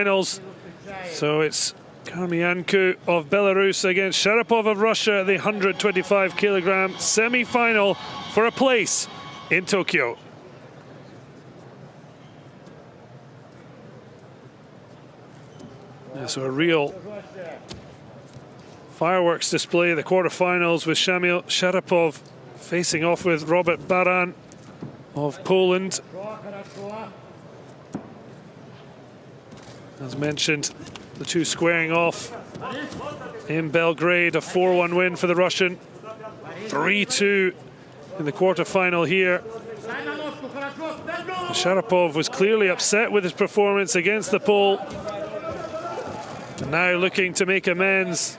Finals. So it's Khromenkov of Belarus against Sharipov of Russia at the 125 kilogram semi-final for a place in Tokyo. Yeah, so a real fireworks display, the quarterfinals, with Szamil Szaripov facing off with Robert Baran of Poland. As mentioned, the two squaring off in Belgrade, a 4-1 win for the Russian. 3-2 in the quarterfinal here. Sharipov was clearly upset with his performance against the Pole. And now looking to make amends.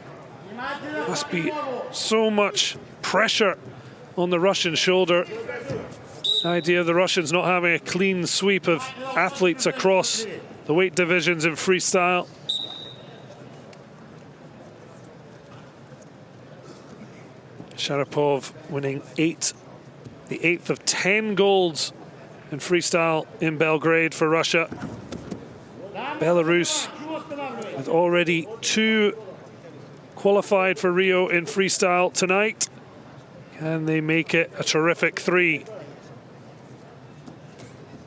Must be so much pressure on the Russian shoulder. The idea of the Russians not having a clean sweep of athletes across the weight divisions in freestyle. Sharipov winning the 8th of 10 golds in freestyle in Belgrade for Russia. Belarus with already 2 qualified for Rio in freestyle tonight. Can they make it a terrific 3?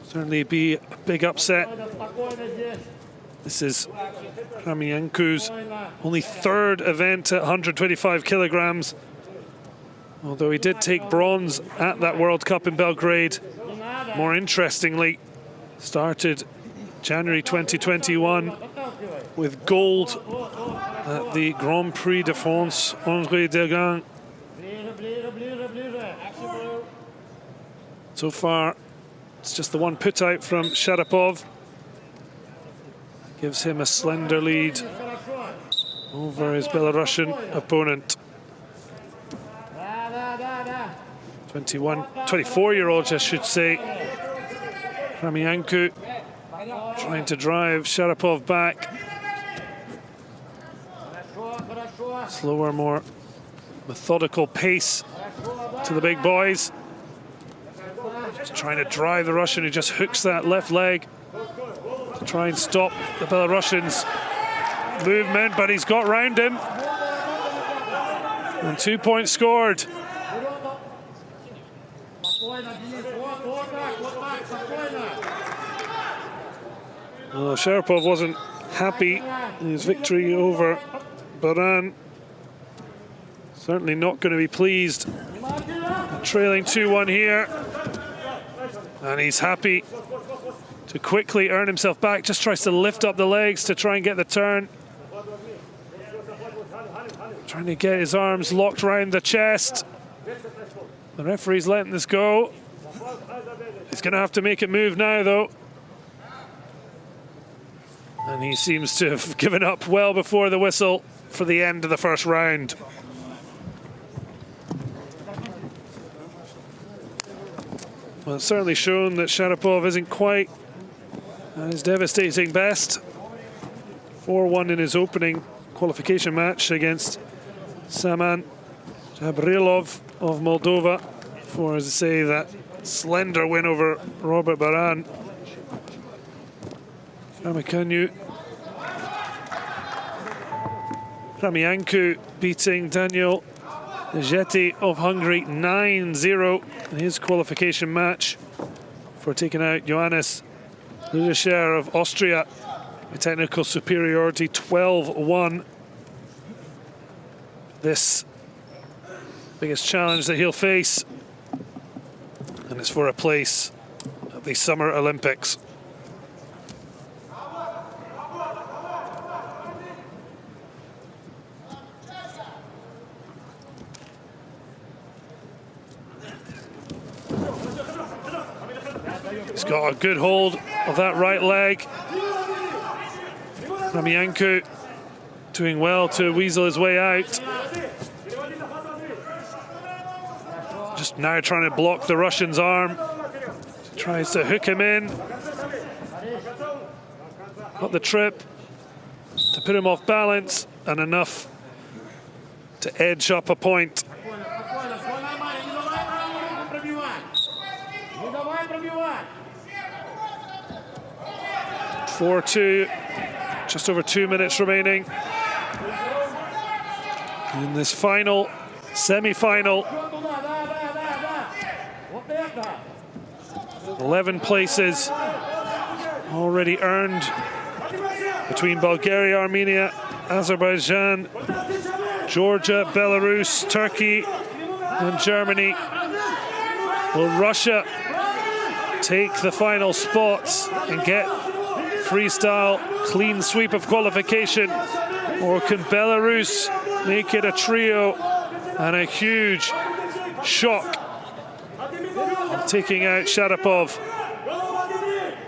Certainly be a big upset. This is Khromenkov's only 3rd event at 125 kilograms. Although he did take bronze at that World Cup in Belgrade. More interestingly, started January 2021 with gold at the Grand Prix de France Henri Degan. So far, it's just the one put out from Sharipov. Gives him a slender lead over his Belarusian opponent. 24-year-old, I should say. Khromenkov trying to drive Sharipov back. Slower, more methodical pace to the big boys. Just trying to drive the Russian, who just hooks that left leg to try and stop the Belarusians' movement, but he's got round him. And 2 points scored. Well, Sharipov wasn't happy in his victory over Baran. Certainly not going to be pleased. Trailing 2-1 here. And he's happy to quickly earn himself back. Just tries to lift up the legs to try and get the turn. Trying to get his arms locked around the chest. The referee's letting this go. He's going to have to make it move now, though. And he seems to have given up well before the whistle for the end of the first round. Well, it's certainly shown that Sharipov isn't quite at his devastating best. 4-1 in his opening qualification match against Saman Jabrilov of Moldova, for, as I say, that slender win over Robert Baran. Khromenkov beating Daniel Jeti of Hungary 9-0 in his qualification match for taking out Johannes Ludescher of Austria by technical superiority 12-1. This biggest challenge that he'll face, and it's for a place at the Summer Olympics. He's got a good hold of that right leg. Khromenkov doing well to weasel his way out. Just now trying to block the Russian's arm. Tries to hook him in. Got the trip to put him off balance, and enough to edge up a point. 4-2 Just over 2 minutes remaining in this final semi-final. 11 places already earned between Bulgaria, Armenia, Azerbaijan, Georgia, Belarus, Turkey, and Germany. Will Russia take the final spots and get freestyle clean sweep of qualification, or can Belarus make it a trio and a huge shock, taking out Sharipov?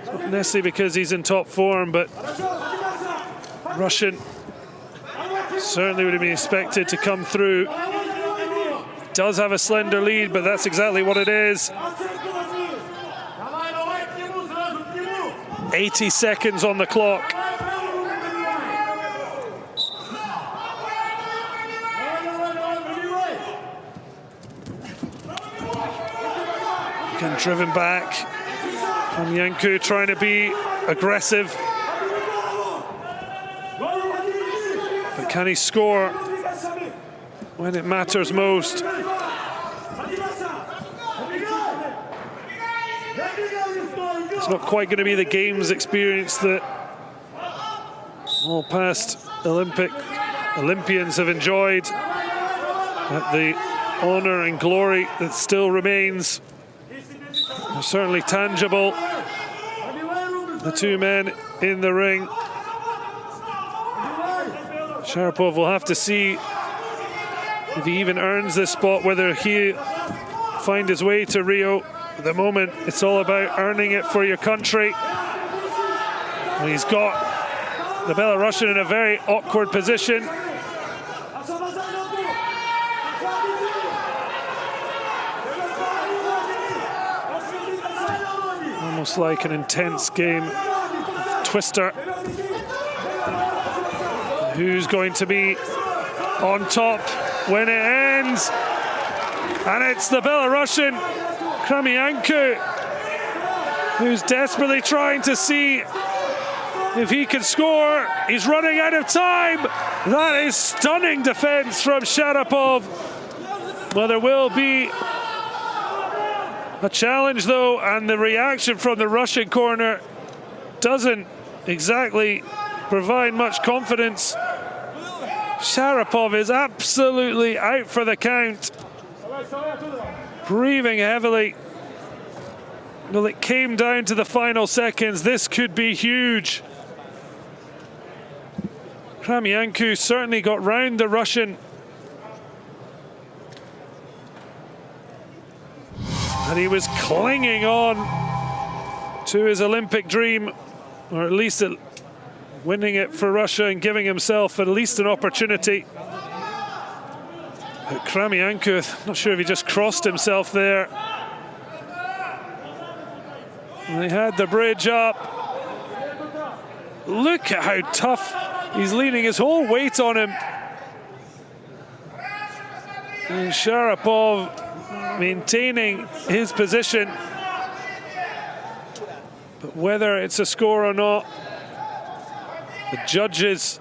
Not necessarily because he's in top form, but Russian certainly would have been expected to come through. Does have a slender lead, but that's exactly what it is. 80 seconds on the clock. Again, driven back. Khromenkov trying to be aggressive. But can he score when it matters most? It's not quite going to be the games experience that all past Olympians have enjoyed, but the honor and glory that still remains are certainly tangible. The two men in the ring. Sharipov will have to see if he even earns this spot, whether he'll find his way to Rio. At the moment, it's all about earning it for your country. And he's got the Belarusian in a very awkward position. Almost like an intense game twister. Who's going to be on top when it ends? And it's the Belarusian Khromenkov, who's desperately trying to see if he can score. He's running out of time. That is stunning defense from Sharipov. Well, there will be a challenge though, and the reaction from the Russian corner doesn't exactly provide much confidence. Sharipov is absolutely out for the count, breathing heavily. Well, it came down to the final seconds. This could be huge. Khromenkov certainly got round the Russian, and he was clinging on to his Olympic dream, or at least winning it for Russia and giving himself at least an opportunity. But Khromenkov, not sure if he just crossed himself there. And they had the bridge up. Look at how tough. He's leaning his whole weight on him. And Sharipov maintaining his position. But whether it's a score or not, the judges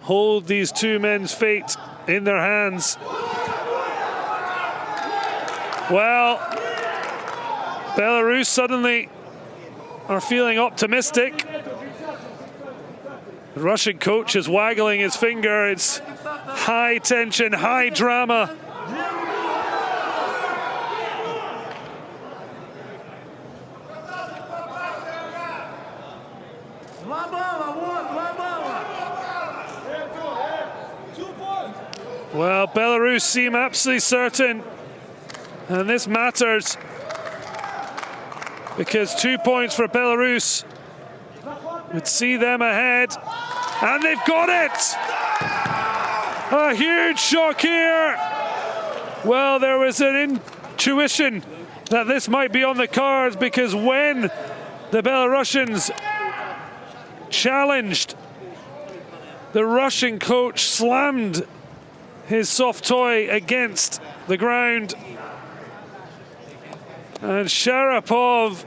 hold these two men's fate in their hands. Well, Belarus suddenly are feeling optimistic. The Russian coach is waggling his finger. It's high tension, high drama. Well, Belarus seem absolutely certain, and this matters because 2 points for Belarus would see them ahead, and they've got it! A huge shock here. Well, there was an intuition that this might be on the cards, because when the Belarusians challenged, the Russian coach slammed his soft toy against the ground, and Sharipov